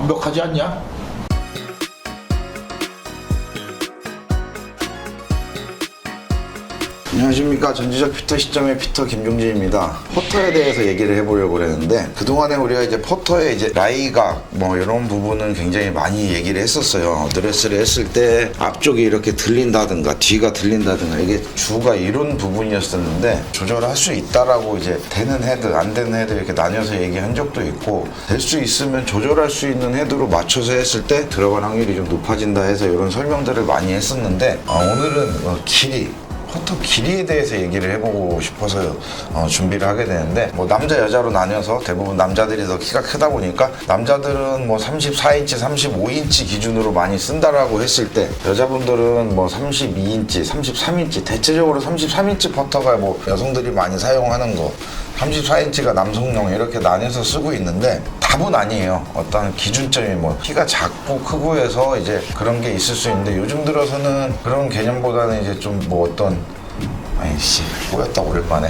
완벽하지 않냐? 안녕하십니까. 전지적 피터 시점의 피터 김종진입니다. 퍼터에 대해서 얘기를 해보려고 그랬는데, 그동안에 우리가 이제 퍼터의 이제 라이각 뭐 이런 부분은 굉장히 많이 얘기를 했었어요. 드레스를 했을 때 앞쪽이 이렇게 들린다든가 뒤가 들린다든가 이게 주가 이런 부분이었었는데, 조절할 수 있다라고 이제 되는 헤드 안 되는 헤드 이렇게 나뉘어서 얘기한 적도 있고, 될 수 있으면 조절할 수 있는 헤드로 맞춰서 했을 때 들어갈 확률이 좀 높아진다 해서 이런 설명들을 많이 했었는데, 오늘은 길이 퍼터 길이에 대해서 얘기를 해보고 싶어서 준비를 하게 되는데, 뭐 남자 여자로 나뉘어서 대부분 남자들이 더 키가 크다 보니까 남자들은 뭐 34인치 35인치 기준으로 많이 쓴다라고 했을 때, 여자분들은 뭐 32인치 33인치 대체적으로 33인치 퍼터가 뭐 여성들이 많이 사용하는 거, 34인치가 남성용 이렇게 나뉘어서 쓰고 있는데, 답은 아니에요. 어떤 기준점이 뭐 키가 작고 크고 해서 이제 그런 게 있을 수 있는데, 요즘 들어서는 그런 개념보다는 이제 좀 뭐 어떤 아이씨 꼬였다 오랜만에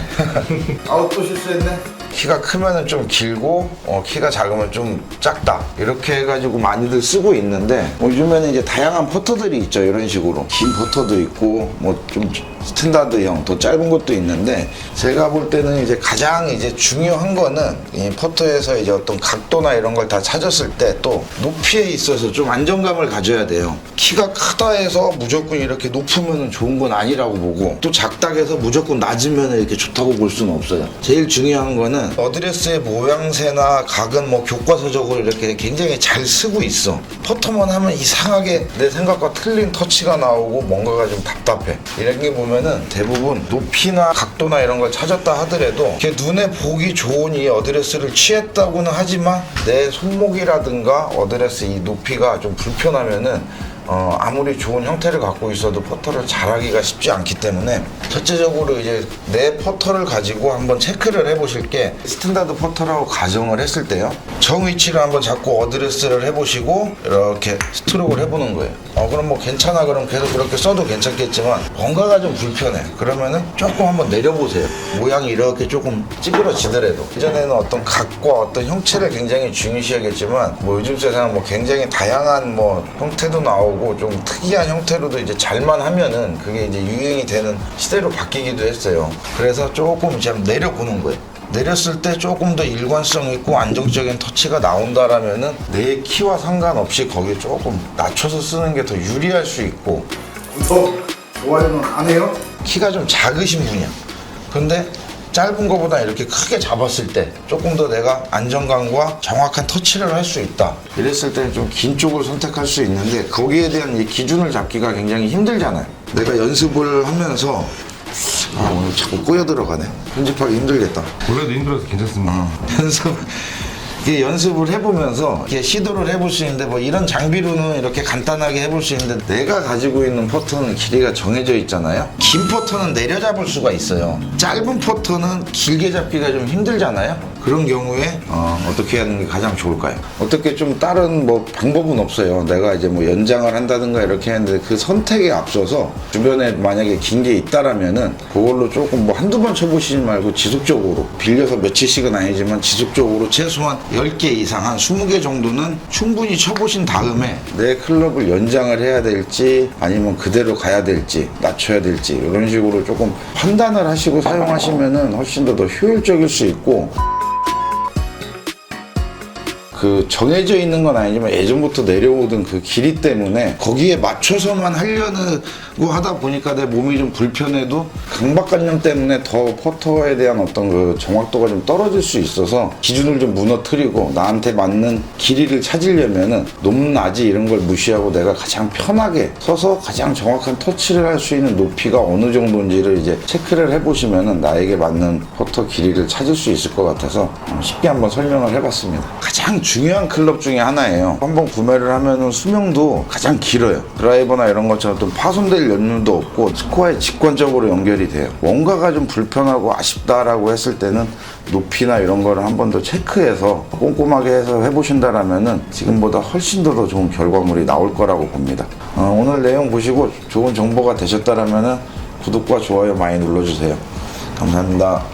또 실수했네. 키가 크면은 좀 길고 키가 작으면 좀 작다 이렇게 해가지고 많이들 쓰고 있는데, 요즘에는 이제 다양한 퍼터들이 있죠. 이런 식으로 긴 퍼터도 있고 뭐 좀 스탠다드형 더 짧은 것도 있는데, 제가 볼 때는 이제 가장 이제 중요한 거는 이 퍼터에서 이제 어떤 각도나 이런 걸 다 찾았을 때 또 높이에 있어서 좀 안정감을 가져야 돼요. 키가 크다 해서 무조건 이렇게 높으면 좋은 건 아니라고 보고, 또 작다 해서 무조건 낮으면 이렇게 좋다고 볼 수는 없어요. 제일 중요한 거는 어드레스의 모양새나 각은 뭐 교과서적으로 이렇게 굉장히 잘 쓰고 있어. 퍼터만 하면 이상하게 내 생각과 틀린 터치가 나오고 뭔가가 좀 답답해. 이런 게 보면은 대부분 높이나 각도나 이런 걸 찾았다 하더라도 이렇게 눈에 보기 좋은 이 어드레스를 취했다고는 하지만, 내 손목이라든가 어드레스 이 높이가 좀 불편하면은 아무리 좋은 형태를 갖고 있어도 퍼터를 잘하기가 쉽지 않기 때문에, 첫째적으로 이제 내 퍼터를 가지고 한번 체크를 해보실 게, 스탠다드 퍼터라고 가정을 했을 때요, 정 위치를 한번 잡고 어드레스를 해보시고 이렇게 스트로크를 해보는 거예요. 그럼 뭐 괜찮아, 그럼 계속 그렇게 써도 괜찮겠지만 뭔가가 좀 불편해. 그러면은 조금 한번 내려보세요. 모양이 이렇게 조금 찌그러지더라도. 이전에는 어떤 각과 어떤 형체를 굉장히 중요시하겠지만, 뭐 요즘 세상은 뭐 굉장히 다양한 뭐 형태도 나오고 좀 특이한 형태로도 이제 잘만 하면은 그게 이제 유행이 되는 시대로 바뀌기도 했어요. 그래서 조금 이제 내려보는 거예요. 내렸을 때 조금 더 일관성 있고 안정적인 터치가 나온다라면은 내 키와 상관없이 거기에 조금 낮춰서 쓰는 게 더 유리할 수 있고. 좋아요는 안 해요? 키가 좀 작으신 분이야. 근데 짧은 거보다 이렇게 크게 잡았을 때 조금 더 내가 안정감과 정확한 터치를 할 수 있다. 이랬을 때는 좀 긴 쪽을 선택할 수 있는데, 거기에 대한 이 기준을 잡기가 굉장히 힘들잖아요. 내가 연습을 하면서 오늘 자꾸 꼬여 들어가네. 편집하기 힘들겠다. 원래도 힘들어서 괜찮습니다. 이게 연습을 해보면서 이렇게 시도를 해볼 수 있는데, 뭐 이런 장비로는 이렇게 간단하게 해볼 수 있는데, 내가 가지고 있는 퍼터는 길이가 정해져 있잖아요. 긴 퍼터는 내려잡을 수가 있어요. 짧은 퍼터는 길게 잡기가 좀 힘들잖아요. 그런 경우에 어떻게 하는 게 가장 좋을까요? 어떻게 좀 다른 뭐 방법은 없어요. 내가 이제 뭐 연장을 한다든가 이렇게 했는데, 그 선택에 앞서서 주변에 만약에 긴 게 있다라면은 그걸로 조금 뭐 한두 번 쳐보시지 말고 지속적으로, 빌려서 며칠씩은 아니지만 지속적으로 최소한 10개 이상 한 20개 정도는 충분히 쳐보신 다음에 내 클럽을 연장을 해야 될지 아니면 그대로 가야 될지 낮춰야 될지 이런 식으로 조금 판단을 하시고 사용하시면은 훨씬 더 효율적일 수 있고, 그 정해져 있는 건 아니지만 예전부터 내려오던 그 길이 때문에 거기에 맞춰서만 하려고 하다 보니까 내 몸이 좀 불편해도 강박관념 때문에 더 퍼터에 대한 어떤 그 정확도가 좀 떨어질 수 있어서, 기준을 좀 무너뜨리고 나한테 맞는 길이를 찾으려면은 높낮이 이런 걸 무시하고 내가 가장 편하게 서서 가장 정확한 터치를 할 수 있는 높이가 어느 정도인지를 이제 체크를 해보시면은 나에게 맞는 퍼터 길이를 찾을 수 있을 것 같아서 쉽게 한번 설명을 해봤습니다. 가장 중요한 클럽 중에 하나예요. 한번 구매를 하면은 수명도 가장 길어요. 드라이버나 이런 것처럼 좀 파손될 연륜도 없고 스코어에 직관적으로 연결이 돼요. 뭔가가 좀 불편하고 아쉽다라고 했을 때는 높이나 이런 거를 한 번 더 체크해서 꼼꼼하게 해서 해보신다라면은 지금보다 훨씬 더 좋은 결과물이 나올 거라고 봅니다. 오늘 내용 보시고 좋은 정보가 되셨다라면은 구독과 좋아요 많이 눌러주세요. 감사합니다.